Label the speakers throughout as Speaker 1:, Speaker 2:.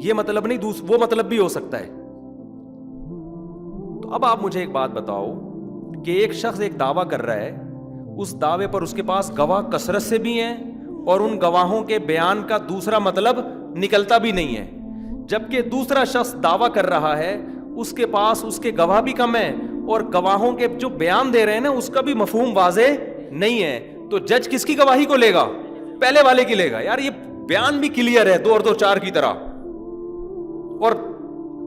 Speaker 1: یہ مطلب نہیں، وہ مطلب بھی ہو سکتا ہے. تو اب آپ مجھے ایک بات بتاؤ کہ ایک شخص ایک دعویٰ کر رہا ہے، اس دعوے پر اس کے پاس گواہ کثرت سے بھی ہیں اور ان گواہوں کے بیان کا دوسرا مطلب نکلتا بھی نہیں ہے، جبکہ دوسرا شخص دعویٰ کر رہا ہے اس کے پاس اس کے گواہ بھی کم ہیں اور گواہوں کے جو بیان دے رہے ہیں نا اس کا بھی مفہوم واضح نہیں ہے. تو جج کس کی گواہی کو لے گا؟ پہلے والے کی لے گا. یار یہ بیان بھی کلیئر ہے 2 اور 2 4 کی طرح، اور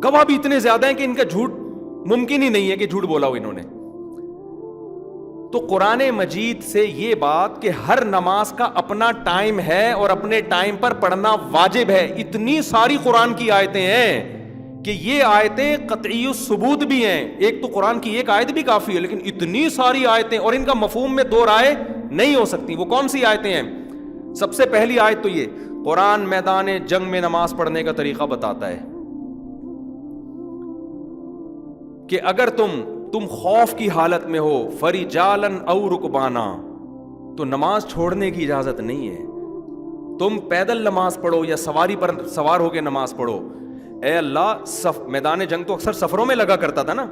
Speaker 1: گواہ بھی اتنے زیادہ ہیں کہ ان کا جھوٹ ممکن ہی نہیں ہے کہ جھوٹ بولا ہو انہوں نے. تو قرآن مجید سے یہ بات کہ ہر نماز کا اپنا ٹائم ہے اور اپنے ٹائم پر پڑھنا واجب ہے، اتنی ساری قرآن کی آیتیں ہیں کہ یہ آیتیں قطعی الثبوت بھی ہیں. ایک تو قرآن کی ایک آیت بھی کافی ہے، لیکن اتنی ساری آیتیں اور ان کا مفہوم میں 2 رائے نہیں ہو سکتی. وہ کون سی آیتیں ہیں؟ سب سے پہلی آیت تو یہ، قرآن میدان جنگ میں نماز پڑھنے کا طریقہ بتاتا ہے کہ اگر تم خوف کی حالت میں ہو، فرجالن او رکبانا، تو نماز چھوڑنے کی اجازت نہیں ہے. تم پیدل نماز پڑھو یا سواری پر سوار ہو کے نماز پڑھو. اے اللہ، میدان جنگ تو اکثر سفروں میں لگا کرتا تھا نا.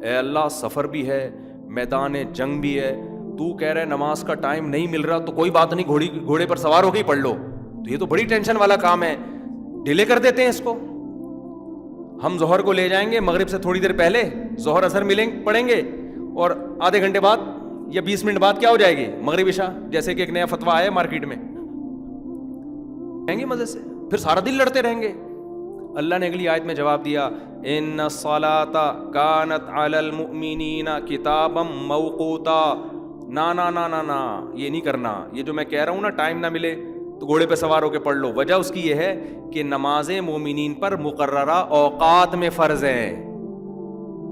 Speaker 1: اے اللہ، سفر بھی ہے، میدان جنگ بھی ہے، تو کہہ رہے نماز کا ٹائم نہیں مل رہا تو کوئی بات نہیں، گھوڑے پر سوار ہو کے ہی پڑھ لو. تو یہ تو بڑی ٹینشن والا کام ہے، ڈیلے کر دیتے ہیں اس کو. ہم ظہر کو لے جائیں گے مغرب سے تھوڑی دیر پہلے، ظہر اثر پڑھیں گے اور آدھے گھنٹے بعد یا 20 منٹ بعد کیا ہو جائے گی؟ مغرب عشاء. جیسے کہ ایک نیا فتویٰ آیا مارکیٹ میں، رہیں گے مزے سے، پھر سارا دن لڑتے رہیں گے. اللہ نے اگلی آیت میں جواب دیا، ان الصلاۃ کانت علی المؤمنین کتابا موقوتا. نا نا نا نا نا، یہ نہیں کرنا. یہ جو میں کہہ رہا ہوں نا ٹائم نہ ملے تو گھوڑے پہ سوار ہو کے پڑھ لو، وجہ اس کی یہ ہے کہ نمازیں مومنین پر مقررہ اوقات میں فرض ہیں.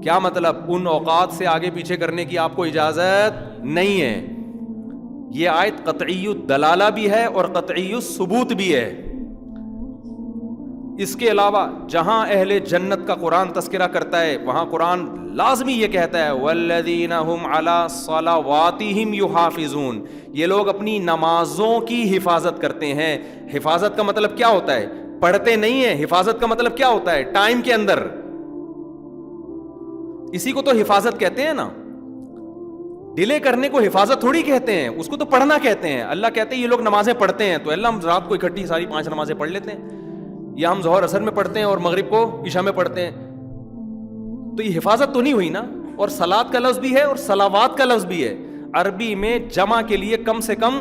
Speaker 1: کیا مطلب؟ ان اوقات سے آگے پیچھے کرنے کی آپ کو اجازت نہیں ہے. یہ آیت قطعی الدلالہ بھی ہے اور قطعی الثبوت بھی ہے. اس کے علاوہ جہاں اہل جنت کا قرآن تذکرہ کرتا ہے وہاں قرآن لازمی یہ کہتا ہے والذین هم علی صلواتہم یحافظون، یہ لوگ اپنی نمازوں کی حفاظت کرتے ہیں. حفاظت کا مطلب کیا ہوتا ہے؟ پڑھتے نہیں ہیں. حفاظت کا مطلب کیا ہوتا ہے؟ ٹائم کے اندر. اسی کو تو حفاظت کہتے ہیں نا. ڈیلے کرنے کو حفاظت تھوڑی کہتے ہیں، اس کو تو پڑھنا کہتے ہیں. اللہ کہتے ہیں یہ لوگ نمازیں پڑھتے ہیں تو اللہ ہم رات کو اکٹھی ساری 5 نمازیں پڑھ لیتے ہیں، یا ہم ظہر اثر میں پڑھتے ہیں اور مغرب کو عشاء میں پڑھتے ہیں. تو یہ حفاظت تو نہیں ہوئی نا. اور صلات کا لفظ بھی ہے اور صلوات کا لفظ بھی ہے. عربی میں جمع کے لیے کم سے کم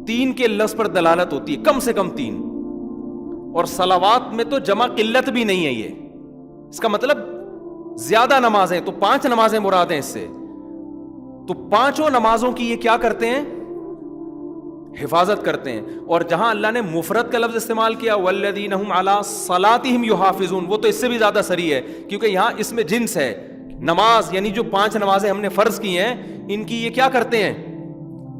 Speaker 1: 3 کے لفظ پر دلالت ہوتی ہے، کم سے کم 3. اور صلوات میں تو جمع قلت بھی نہیں ہے. یہ اس کا مطلب زیادہ نمازیں، تو 5 نمازیں مراد ہیں اس سے. تو 5 نمازوں کی یہ کیا کرتے ہیں؟ حفاظت کرتے ہیں. اور جہاں اللہ نے مفرد کا لفظ استعمال کیا والذین هم علی صلاتہم یحافظون، وہ تو اس سے بھی زیادہ صریح ہے کیونکہ یہاں اس میں جنس ہے. نماز یعنی جو 5 نمازیں ہم نے فرض کی ہیں ان کی یہ کیا کرتے ہیں؟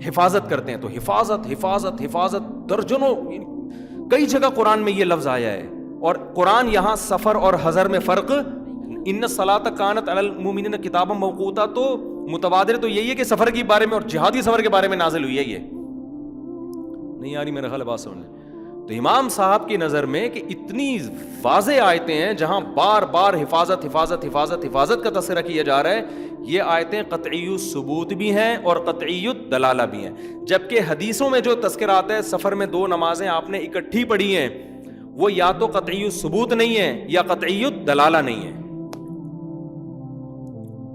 Speaker 1: حفاظت کرتے ہیں. تو حفاظت حفاظت حفاظت درجنوں کئی جگہ قرآن میں یہ لفظ آیا ہے. اور قرآن یہاں سفر اور حضر میں فرق، ان الصلاۃ کانت علی المؤمنین کتابا موقوتا، تو متبادر تو یہی ہے کہ سفر کے بارے میں اور جہادی سفر کے بارے میں نازل ہوئی ہے. یہ نہیں آ رہی میرا خیال بات سمجھنے. تو امام صاحب کی نظر میں کہ اتنی واضح آیتیں ہیں جہاں بار بار حفاظت حفاظت حفاظت حفاظت کا تذکرہ کیا جا رہا ہے، یہ آیتیں قطعی الثبوت بھی ہیں اور قطعی الدلالہ بھی ہیں. جبکہ حدیثوں میں جو تذکرہ آتا ہے سفر میں 2 نمازیں آپ نے اکٹھی پڑھی ہیں، وہ یا تو قطعی الثبوت نہیں ہے یا قطعی الدلالہ نہیں ہے.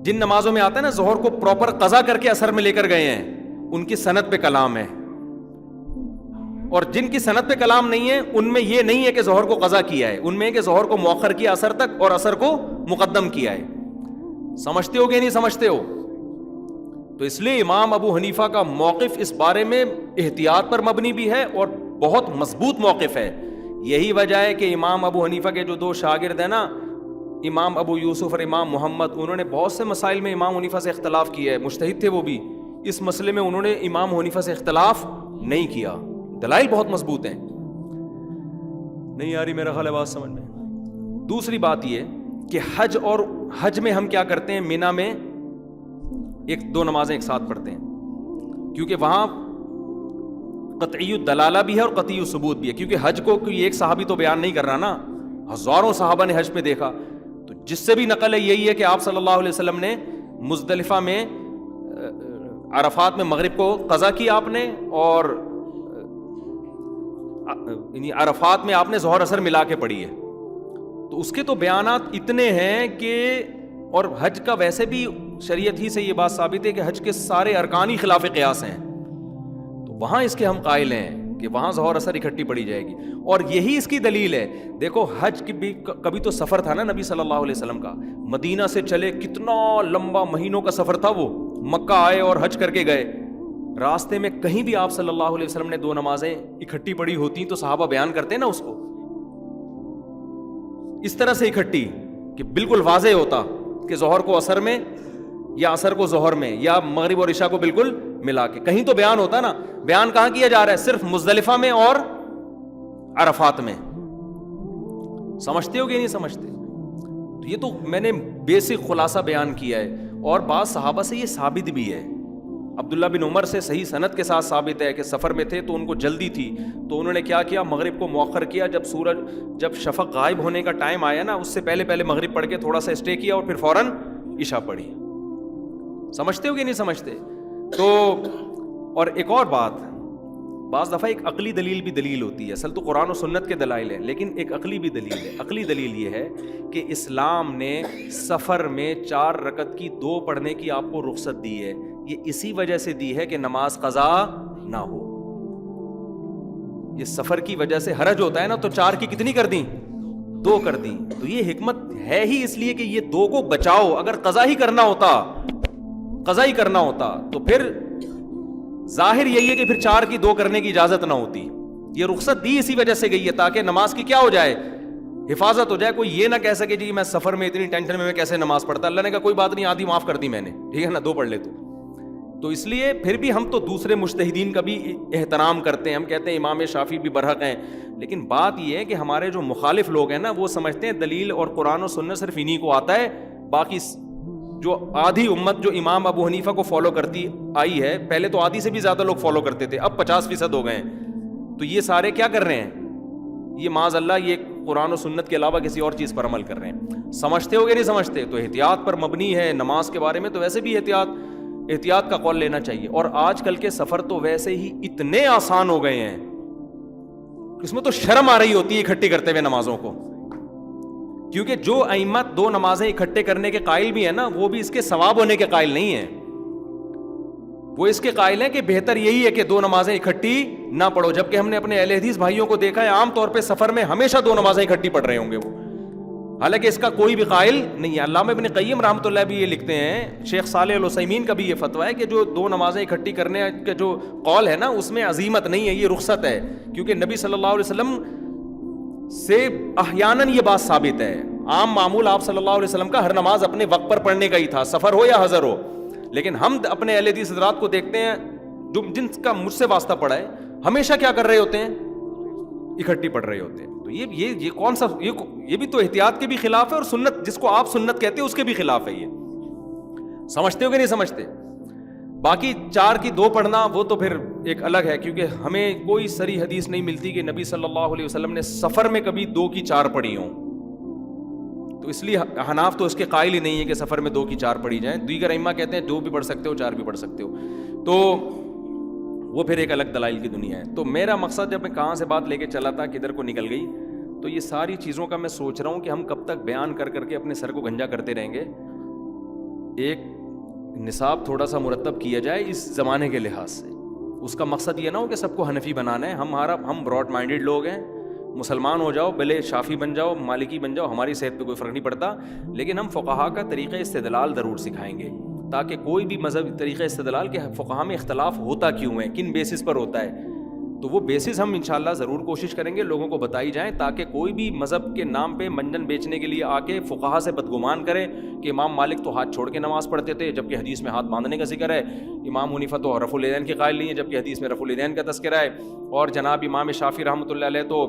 Speaker 1: جن نمازوں میں آتا ہے نا ظہر کو پراپر قضا کر کے اثر میں لے کر گئے ہیں، ان کی سند پہ کلام ہے. اور جن کی سند پہ کلام نہیں ہے ان میں یہ نہیں ہے کہ ظہر کو قضا کیا ہے، ان میں ہے کہ ظہر کو مؤخر کیا اثر تک اور اثر کو مقدم کیا ہے. سمجھتے ہو کہ نہیں سمجھتے ہو؟ تو اس لیے امام ابو حنیفہ کا موقف اس بارے میں احتیاط پر مبنی بھی ہے اور بہت مضبوط موقف ہے. یہی وجہ ہے کہ امام ابو حنیفہ کے جو 2 شاگرد ہیں نا، امام ابو یوسف اور امام محمد، انہوں نے بہت سے مسائل میں امام حنیفہ سے اختلاف کیا ہے. مجتہد تھے وہ بھی. اس مسئلے میں انہوں نے امام حنیفہ سے اختلاف نہیں کیا. دلائل بہت مضبوط ہیں. نہیں آ رہی میرا خیال ہے بات سمجھ میں. دوسری بات یہ کہ حج میں ہم کیا کرتے ہیں، مینا میں 2 نمازیں ایک ساتھ پڑھتے ہیں کیونکہ وہاں قطعی الدلالہ بھی ہے اور قطعی الثبوت بھی ہے. کیونکہ حج کو کوئی ایک صحابی تو بیان نہیں کر رہا نا، ہزاروں صحابہ نے حج پہ دیکھا. تو جس سے بھی نقل ہے یہی ہے کہ آپ صلی اللہ علیہ وسلم نے مزدلفہ میں عرفات میں مغرب کو قضا کی آپ نے, اور یعنی عرفات میں آپ نے ظہر اثر ملا کے پڑھی ہے. تو اس کے تو بیانات اتنے ہیں کہ, اور حج کا ویسے بھی شریعت ہی سے یہ بات ثابت ہے کہ حج کے سارے ارکان ہی خلاف قیاس ہیں. تو وہاں اس کے ہم قائل ہیں کہ وہاں ظہر اثر اکٹھی پڑھی جائے گی, اور یہی اس کی دلیل ہے. دیکھو حج کی بھی کبھی تو سفر تھا نا نبی صلی اللہ علیہ وسلم کا, مدینہ سے چلے, کتنا لمبا مہینوں کا سفر تھا وہ, مکہ آئے اور حج کر کے گئے. راستے میں کہیں بھی آپ صلی اللہ علیہ وسلم نے 2 نمازیں اکٹھی پڑھی ہوتی تو صحابہ بیان کرتے نا اس کو اس طرح سے اکٹھی کہ بالکل واضح ہوتا کہ ظہر کو عصر میں یا عصر کو ظہر میں یا مغرب اور عشاء کو بالکل ملا کے. کہیں تو بیان ہوتا نا, بیان کہاں کیا جا رہا ہے؟ صرف مزدلفہ میں اور عرفات میں. سمجھتے ہو کہ نہیں سمجھتے؟ تو یہ تو میں نے بیسک خلاصہ بیان کیا ہے, اور بعض صحابہ سے یہ ثابت بھی ہے. عبداللہ بن عمر سے صحیح سند کے ساتھ ثابت ہے کہ سفر میں تھے تو ان کو جلدی تھی, تو انہوں نے کیا کیا, مغرب کو مؤخر کیا. جب شفق غائب ہونے کا ٹائم آیا نا, اس سے پہلے مغرب پڑھ کے تھوڑا سا اسٹے کیا اور پھر فوراً عشاء پڑھی. سمجھتے ہو کہ نہیں سمجھتے؟ تو اور ایک اور بات, بعض دفعہ ایک عقلی دلیل بھی دلیل ہوتی ہے. اصل تو قرآن و سنت کے دلائل ہیں, لیکن ایک عقلی بھی دلیل ہے. عقلی دلیل یہ ہے کہ اسلام نے سفر میں 4 رکعت کی 2 پڑھنے کی آپ کو رخصت دی ہے. یہ اسی وجہ سے دی ہے کہ نماز قضا نہ ہو. یہ سفر کی وجہ سے حرج ہوتا ہے نا, تو 4 کی کتنی کر دیں؟ 2 کر دیں. تو یہ حکمت ہے ہی اس لیے کہ یہ 2 کو بچاؤ. اگر قضا ہی کرنا ہوتا تو پھر ظاہر یہی ہے کہ پھر 4 کی 2 کرنے کی اجازت نہ ہوتی. یہ رخصت دی اسی وجہ سے گئی ہے تاکہ نماز کی کیا ہو جائے, حفاظت ہو جائے. کوئی یہ نہ کہہ سکے جی میں سفر میں اتنی ٹینشن میں کیسے نماز پڑھتا. اللہ نے کہا کوئی بات نہیں, آدھی معاف کر دی میں نے, ٹھیک ہے نا, 2 پڑھ لے تو اس لیے پھر بھی ہم تو دوسرے مجتہدین کا بھی احترام کرتے ہیں. ہم کہتے ہیں امام شافعی بھی برحق ہیں, لیکن بات یہ ہے کہ ہمارے جو مخالف لوگ ہیں نا, وہ سمجھتے ہیں دلیل اور قرآن و سنت صرف انہی کو آتا ہے, باقی جو آدھی امت جو امام ابو حنیفہ کو فالو کرتی آئی ہے, پہلے تو آدھی سے بھی زیادہ لوگ فالو کرتے تھے, اب 50% ہو گئے ہیں, تو یہ سارے کیا کر رہے ہیں؟ یہ معاذ اللہ یہ قرآن و سنت کے علاوہ کسی اور چیز پر عمل کر رہے ہیں. سمجھتے ہو کہ نہیں سمجھتے؟ تو احتیاط پر مبنی ہے. نماز کے بارے میں تو ویسے بھی احتیاط کا قول لینا چاہیے. اور آج کل کے سفر تو ویسے ہی اتنے آسان ہو گئے ہیں, اس میں تو شرم آ رہی ہوتی ہے اکٹھی کرتے ہوئے نمازوں کو, کیونکہ جو ائمت 2 نمازیں اکٹھے کرنے کے قائل بھی ہیں نا, وہ بھی اس کے ثواب ہونے کے قائل نہیں ہیں. وہ اس کے قائل ہیں کہ بہتر یہی ہے کہ 2 نمازیں اکٹھی نہ پڑھو. جبکہ ہم نے اپنے اہل حدیث بھائیوں کو دیکھا ہے عام طور پہ سفر میں ہمیشہ 2 نمازیں اکٹھی پڑھ رہے ہوں گے وہ, حالانکہ اس کا کوئی بھی قائل نہیں ہے. علامہ ابن قیم رحمۃ اللہ بھی یہ لکھتے ہیں, شیخ صالح العثیمین کا بھی یہ فتویٰ ہے کہ جو 2 نمازیں اکٹھی کرنے کا جو قول ہے نا, اس میں عزیمت نہیں ہے, یہ رخصت ہے. کیونکہ نبی صلی اللہ علیہ وسلم سے احیاناً یہ بات ثابت ہے. عام معمول آپ صلی اللہ علیہ وسلم کا ہر نماز اپنے وقت پر پڑھنے کا ہی تھا, سفر ہو یا حضر ہو. لیکن ہم اپنے اہل حدیث حضرات کو دیکھتے ہیں جو جن کا مجھ سے واسطہ پڑا ہے, ہمیشہ کیا کر رہے ہوتے ہیں؟ اکٹھی پڑھ رہے ہوتے ہیں. تو یہ کون سا, یہ بھی تو احتیاط کے بھی خلاف ہے, اور سنت جس کو آپ سنت کہتے ہیں اس کے بھی خلاف ہے. یہ سمجھتے ہو کہ نہیں سمجھتے؟ باقی 4 کی 2 پڑھنا وہ تو پھر ایک الگ ہے, کیونکہ ہمیں کوئی صریح حدیث نہیں ملتی کہ نبی صلی اللہ علیہ وسلم نے سفر میں کبھی 2 کی 4 پڑھی ہوں. تو اس لیے حناف تو اس کے قائل ہی نہیں ہے کہ سفر میں 2 کی 4 پڑھی جائیں. دیگر ائمہ کہتے ہیں 2 بھی پڑھ سکتے ہو, 4 بھی پڑھ سکتے ہو. تو وہ پھر ایک الگ دلائل کی دنیا ہے. تو میرا مقصد, جب میں کہاں سے بات لے کے چلا تھا کدھر کو نکل گئی, تو یہ ساری چیزوں کا میں سوچ رہا ہوں کہ ہم کب تک بیان کر کے اپنے سر کو گنجا کرتے رہیں گے. ایک نصاب تھوڑا سا مرتب کیا جائے اس زمانے کے لحاظ سے. اس کا مقصد یہ نہ ہو کہ سب کو حنفی بنانا ہے. ہم براڈ مائنڈیڈ لوگ ہیں, مسلمان ہو جاؤ, بھلے شافی بن جاؤ, مالکی بن جاؤ, ہماری صحت پہ کوئی فرق نہیں پڑتا. لیکن ہم فقہا کا طریقہ استدلال ضرور سکھائیں گے, تاکہ کوئی بھی مذہب طریقہ استدلال کے فقہا میں اختلاف ہوتا کیوں ہے, کن بیسس پر ہوتا ہے, تو وہ بیسس ہم انشاءاللہ ضرور کوشش کریں گے لوگوں کو بتائی جائیں, تاکہ کوئی بھی مذہب کے نام پہ منجن بیچنے کے لیے آ کے فقہا سے بدگمان کرے کہ امام مالک تو ہاتھ چھوڑ کے نماز پڑھتے تھے جبکہ حدیث میں ہاتھ باندھنے کا ذکر ہے, امام حنیفہ تو رفع الیدین کے قائل نہیں ہے جبکہ حدیث میں رفع الیدین کا تذکرہ ہے, اور جناب امام شافعی رحمۃ اللہ علیہ تو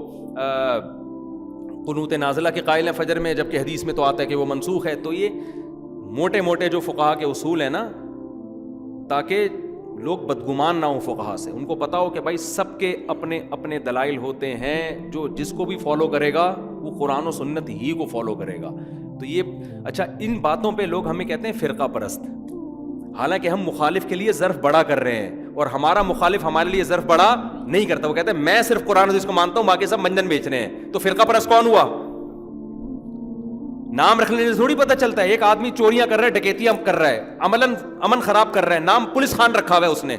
Speaker 1: قنوت نازلہ کے قائل ہیں فجر میں جبکہ حدیث میں تو آتا ہے کہ وہ منسوخ ہے. تو یہ موٹے موٹے جو فقہا کے اصول ہیں نا, تاکہ لوگ بدگمان نہ ہوں فقہا سے, ان کو پتا ہو کہ بھائی سب کے اپنے اپنے دلائل ہوتے ہیں, جو جس کو بھی فالو کرے گا وہ قرآن و سنت ہی کو فالو کرے گا. تو یہ اچھا, ان باتوں پہ لوگ ہمیں کہتے ہیں فرقہ پرست, حالانکہ ہم مخالف کے لیے ظرف بڑا کر رہے ہیں اور ہمارا مخالف ہمارے لیے ظرف بڑا نہیں کرتا. وہ کہتے ہیں میں صرف قرآن حدیث کو مانتا ہوں, باقی سب منجن بیچ رہے ہیں. تو فرقہ پرست کون ہوا؟ نام رکھنے سے تھوڑی پتہ چلتا ہے. ایک آدمی چوریاں کر رہا ہے, ڈکیتیاں کر رہا ہے, امن خراب کر رہا ہے, نام پولیس خان رکھا ہوا ہے اس نے,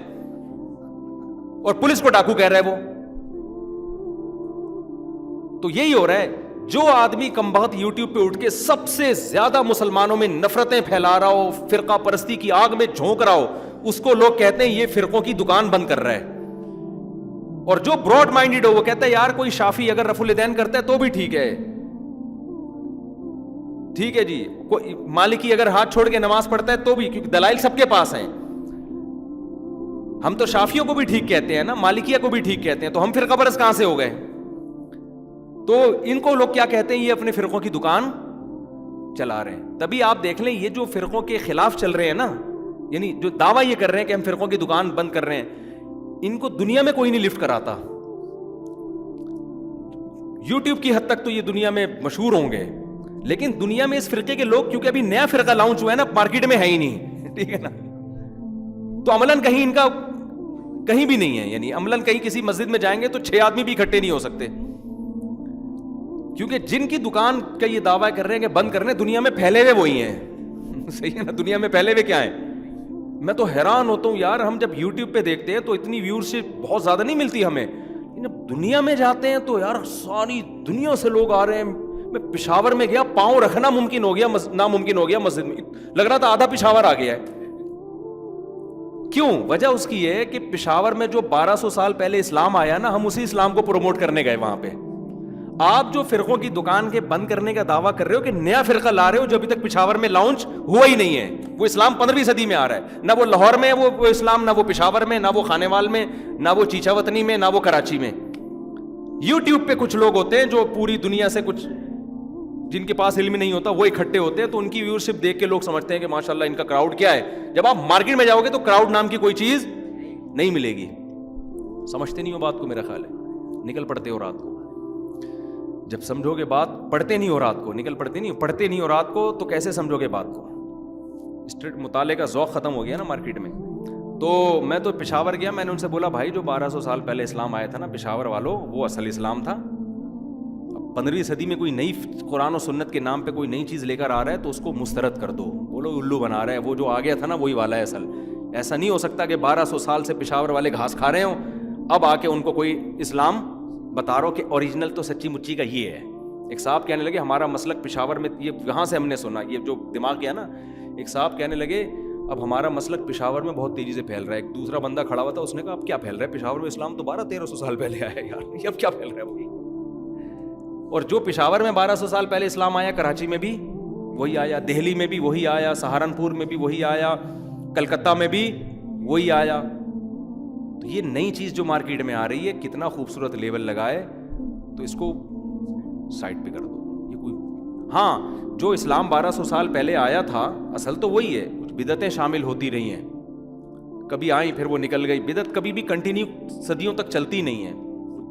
Speaker 1: اور پولیس کو ڈاکو کہہ رہا ہے وہ. تو یہی ہو رہا ہے. جو آدمی کم بخت یوٹیوب پہ اٹھ کے سب سے زیادہ مسلمانوں میں نفرتیں پھیلا رہا ہو, فرقہ پرستی کی آگ میں جھونک رہا ہو, اس کو لوگ کہتے ہیں یہ فرقوں کی دکان بند کر رہا ہے. اور جو براڈ مائنڈیڈ ہو وہ کہتا ہے یار کوئی شافی اگر رفع الیدین کرتا ہے تو بھی ٹھیک ہے, ٹھیک ہے جی, کوئی مالکی اگر ہاتھ چھوڑ کے نماز پڑھتا ہے تو بھی, کیونکہ دلائل سب کے پاس ہیں. ہم تو شافیوں کو بھی ٹھیک کہتے ہیں نا, مالکیہ کو بھی ٹھیک کہتے ہیں, تو ہم فرقہ پرست کہاں سے ہو گئے؟ تو ان کو لوگ کیا کہتے ہیں, یہ اپنے فرقوں کی دکان چلا رہے ہیں. تبھی آپ دیکھ لیں یہ جو فرقوں کے خلاف چل رہے ہیں نا, یعنی جو دعویٰ یہ کر رہے ہیں کہ ہم فرقوں کی دکان بند کر رہے ہیں, ان کو دنیا میں کوئی نہیں لفٹ کراتا. یوٹیوب کی حد تک تو یہ دنیا میں مشہور ہوں گے, لیکن دنیا میں اس فرقے کے لوگ, کیونکہ ابھی نیا فرقہ لانچ ہوا ہے نا, مارکیٹ میں ہے ہی نہیں, ٹھیک ہے نا, تو عملاً کہیں ان کا کہیں بھی نہیں ہے. یعنی عملاً کہیں کسی مسجد میں جائیں گے تو 6 آدمی بھی اکٹھے نہیں ہو سکتے, کیونکہ جن کی دکان کا یہ دعویٰ کر رہے ہیں کہ بند کرنے, دنیا میں پھیلے ہوئے وہی ہیں. صحیح ہے نا, دنیا میں پھیلے ہوئے کیا ہیں. میں تو حیران ہوتا ہوں یار, ہم جب یوٹیوب پہ دیکھتے ہیں تو اتنی ویورشپ بہت زیادہ نہیں ملتی ہمیں, جب دنیا میں جاتے ہیں تو یار ساری دنیا سے لوگ آ رہے ہیں. میں پشاور میں گیا, پاؤں رکھنا ممکن ہو گیا, ناممکن ہو گیا مسجد میں, لگ رہا تھا آدھا پشاور آ گیا ہے. کیوں؟ وجہ اس کی ہے کہ پشاور میں جو 1200 سال پہلے اسلام آیا نا, ہم اسی اسلام کو پروموٹ کرنے گئے وہاں پہ. آپ جو فرقوں کی دکان کے بند کرنے کا دعویٰ کر رہے ہو کہ نیا فرقہ لا رہے ہو جو ابھی تک پشاور میں لانچ ہوا ہی نہیں ہے, وہ اسلام 15ویں صدی میں آ رہا ہے. نہ وہ لاہور میں وہ اسلام, نہ وہ پشاور میں, نہ وہ خانیوال میں, نہ وہ چیچا وطنی میں, نہ وہ کراچی میں. یوٹیوب پہ کچھ لوگ ہوتے ہیں جو پوری دنیا سے, کچھ جن کے پاس علم نہیں ہوتا وہ اکٹھے ہوتے ہیں, تو ان کی ویورشپ دیکھ کے لوگ سمجھتے ہیں کہ ماشاءاللہ ان کا کراؤڈ کیا ہے. جب آپ مارکیٹ میں جاؤ گے تو کراؤڈ نام کی کوئی چیز نہیں ملے گی. سمجھتے نہیں ہو بات کو, میرا خیال ہے نکل پڑتے ہو رات کو. جب سمجھو گے بات, پڑھتے نہیں ہو رات کو, نکل پڑتے نہیں, پڑھتے نہیں ہو رات کو, تو کیسے سمجھو گے بات کو؟ اسٹریٹ مطالعے کا ذوق ختم ہو گیا نا مارکیٹ میں. تو میں تو پشاور گیا, میں نے ان سے بولا بھائی جو 1200 سال پہلے اسلام آیا تھا نا پشاور والوں, وہ اصل اسلام تھا. 15ویں صدی میں کوئی نئی قرآن و سنت کے نام پہ کوئی نئی چیز لے کر آ رہا ہے تو اس کو مسترد کر دو. بولو الو بنا رہا ہے, وہ جو آ گیا تھا نا وہی والا ہے اصل. ایسا نہیں ہو سکتا کہ 1200 سال سے پشاور والے گھاس کھا رہے ہوں, اب آ کے ان کو کوئی اسلام بتا رہا ہو کہ اوریجنل تو سچی مچی کا یہ ہے. ایک صاحب کہنے لگے ہمارا مسلک پشاور میں, یہ یہاں سے ہم نے سنا, یہ جو دماغ گیا نا, ایک صاحب کہنے لگے اب ہمارا مسلک پشاور میں بہت تیزی سے پھیل رہا ہے. ایک دوسرا بندہ کھڑا ہوا تھا, اس نے کہا اب کیا پھیل رہا ہے پشاور میں, اسلام تو 1200-1300 سال پہلے آیا ہے یار, یہ اب کیا پھیل رہا ہے وہی. اور جو پشاور میں 1200 سال پہلے اسلام آیا, کراچی میں بھی وہی آیا, دہلی میں بھی وہی آیا, سہارنپور میں بھی وہی آیا, کلکتہ میں بھی وہی آیا. تو یہ نئی چیز جو مارکیٹ میں آ رہی ہے, کتنا خوبصورت لیبل لگائے, تو اس کو سائڈ پہ کر دو. یہ کوئی, ہاں جو اسلام 1200 سال پہلے آیا تھا اصل تو وہی ہے, کچھ بدعتیں شامل ہوتی رہی ہیں, کبھی آئیں پھر وہ نکل گئی. بدعت کبھی بھی کنٹینیو صدیوں تک چلتی نہیں ہے.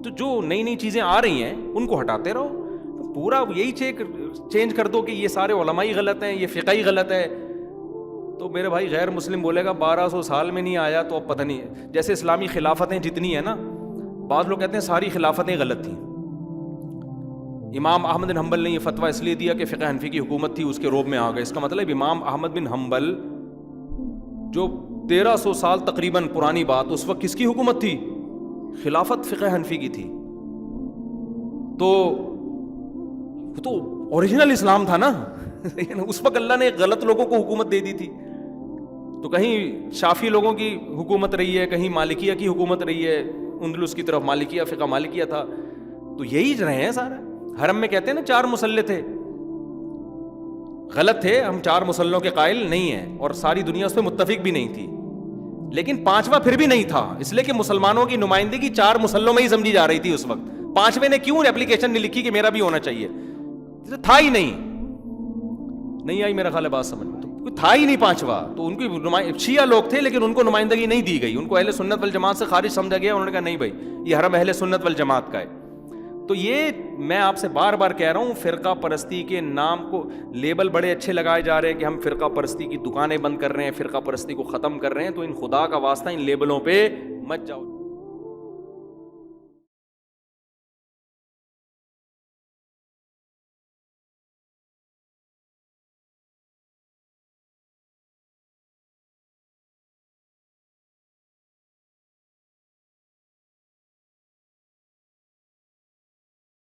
Speaker 1: تو جو نئی نئی چیزیں آ رہی ہیں ان کو ہٹاتے رہو. پورا یہی چینج کر دو کہ یہ سارے علمائی غلط ہیں, یہ فقہی غلط ہے. تو میرے بھائی غیر مسلم بولے گا 1200 سال میں نہیں آیا تو اب پتہ نہیں. جیسے اسلامی خلافتیں جتنی ہیں نا, بعض لوگ کہتے ہیں ساری خلافتیں غلط تھیں. امام احمد بن حنبل نے یہ فتویٰ اس لیے دیا کہ فقہ حنفی کی حکومت تھی, اس کے روب میں آ گئے. اس کا مطلب امام احمد بن حنبل جو 1300 سال تقریباً پرانی بات, اس وقت کس کی حکومت تھی؟ خلافت فقہ حنفی کی تھی. تو اوریجنل اسلام تھا نا. اس وقت اللہ نے غلط لوگوں کو حکومت دے دی تھی. تو کہیں شافی لوگوں کی حکومت رہی ہے, کہیں مالکیہ کی حکومت رہی ہے, اندلس کی طرف مالکیہ, فقہ مالکیہ تھا. تو یہی رہے ہیں سارا. حرم میں کہتے ہیں نا 4 مصلے تھے, غلط تھے, ہم 4 مصلوں کے قائل نہیں ہیں, اور ساری دنیا اس پہ متفق بھی نہیں تھی. لیکن 5واں پھر بھی نہیں تھا, اس لیے کہ مسلمانوں کی نمائندگی 4 مصلوں میں ہی سمجھی جا رہی تھی اس وقت. 5ویں نے کیوں اپلیکیشن نہیں لکھی کہ میرا بھی ہونا چاہیے, تھا ہی نہیں آئی میرا خیال ہے بات سمجھ میں. تو کوئی تھا ہی نہیں پانچواں. تو ان کی شیعہ لوگ تھے لیکن ان کو نمائندگی نہیں دی گئی, ان کو اہل سنت والجماعت سے خارج سمجھا گیا. انہوں نے کہا نہیں بھائی یہ حرم اہل سنت والجماعت کا ہے. تو یہ میں آپ سے بار بار کہہ رہا ہوں, فرقہ پرستی کے نام کو لیبل بڑے اچھے لگائے جا رہے ہیں کہ ہم فرقہ پرستی کی دکانیں بند کر رہے ہیں, فرقہ پرستی کو ختم کر رہے ہیں. تو ان خدا کا واسطہ ان لیبلوں پہ مت جاؤ.